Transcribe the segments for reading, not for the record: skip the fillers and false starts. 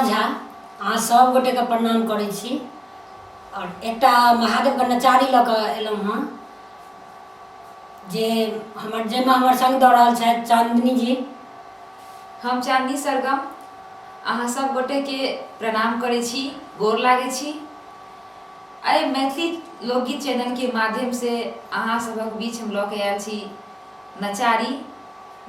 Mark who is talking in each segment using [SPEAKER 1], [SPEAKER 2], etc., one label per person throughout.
[SPEAKER 1] झा अहाँ सब गोटे के प्रणाम करै छी और एकटा महादेव के नचारी लऽ कऽ एलहुँ हँ जे जाहिमे हमर संग दऽ रहल छथि चांदनी जी।
[SPEAKER 2] हम चांदनी सरगम अहाँ सब गोटे के प्रणाम करै छी, गोर लागै छी। एहि मैथिली लोकगीत चैनल के माध्यम से अहाँ सबक बीच हम लऽ के आयल छी नचारी।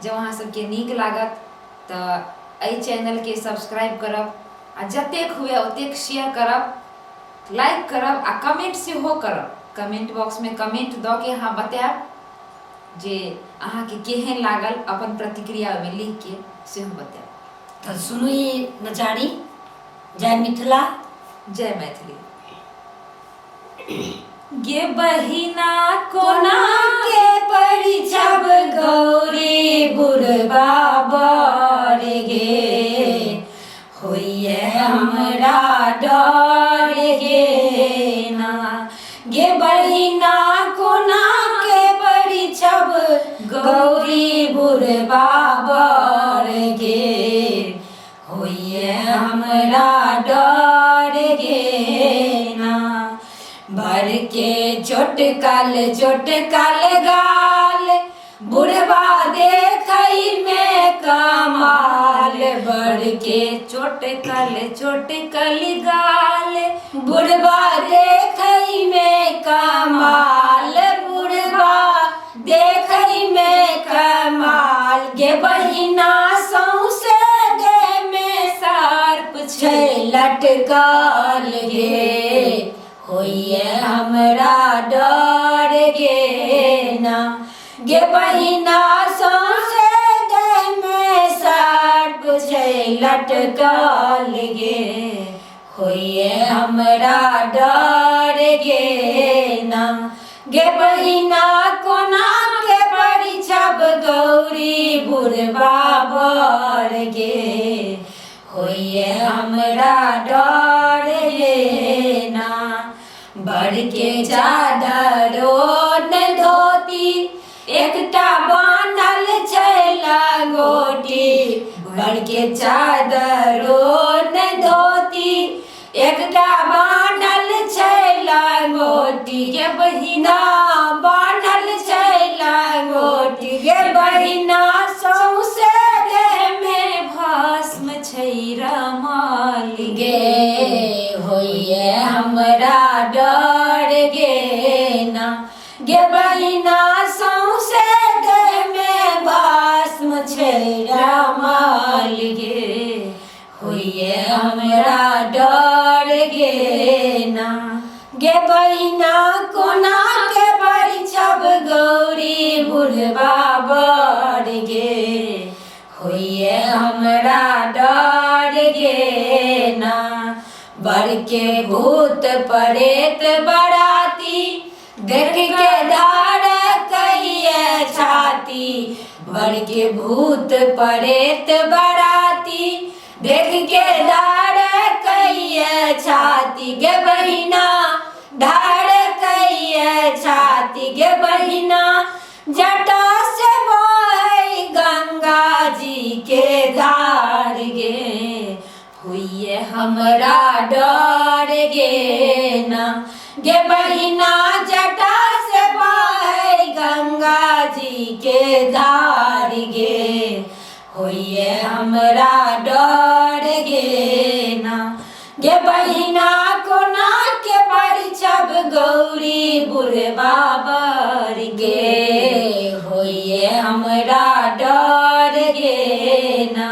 [SPEAKER 2] जब अहाँ सबके नीक लागत तऽ एहि चैनल के सब्सक्राइब करब आ जतेक हुए ओतेक शेयर करब, लाइक करब आ कमेंट सेहो करब। कमेंट बॉक्स में कमेंट दऽ के अहाँ बतायब जे अहाँ के केहन लागल, अपन प्रतिक्रिया में लिख के सेहो बतायब।
[SPEAKER 1] तऽ सुनू ई नचारी। जय मिथिला,
[SPEAKER 2] जय मैथिली। गे बहिना कोना
[SPEAKER 1] के परिछब गौरी बुढ़बा बर गे, होइए हमरा डर गे ना। गे बहिना कोना के परिछब गौरी बुढ़बा बर गे, होइए हमरा डर गे ना। बर के चोटकल गाल, बुढ़बा देखै में कमाल। बर के चोटकल गाल, बुढ़बा देखै में कमाल। बुढ़बा देखै में कमाल। गे बहिना सौंसे देह में सर्प छै लटकल गे, होइए हमरा डर गे ना। गे बहिना सौंसे देह में सर्प छै लटकल गे, होइए हमरा डर गे ना। गे बहिना कोना के परिछब गौरी बुढ़बा बर गे, होइए हमरा डर गे ना। बर के चादरो ने धोती, एकटा बान्हल छै लंगोटी। बर के चादरो ने धोती, एकटा बान्हल छै लंगोटी। गे बहिना बान्हल छै लंगोटी। गे बहिना सौंसे देह में भस्म छै रमाल गे, होइए हमरा डर गे ना। गे बहिना सौंसे देह में भस्म छै रमाल गे, होइए हमरा डर गे ना। गे बहिना कोना के परिछब गौरी बुढ़बा बर गे, होइए हमरा डर गे ना। बर के भूत प्रेत बराती, देख के धड़कइए छाती। बर के भूत प्रेत बराती, देख के धड़कइए छाती। गे बहिना धड़कइए छाती। गे बहिना जटा से बहै गंगा जी के धार गे, होइए हमरा डर गे ना। गे बहिना जटा से बहै गंगा जी के धार गे, होइए हमरा डर गे ना। गे बहिना कोना के परिछब गौरी बुढ़बा बर गे, होइए हमरा डर गे ना।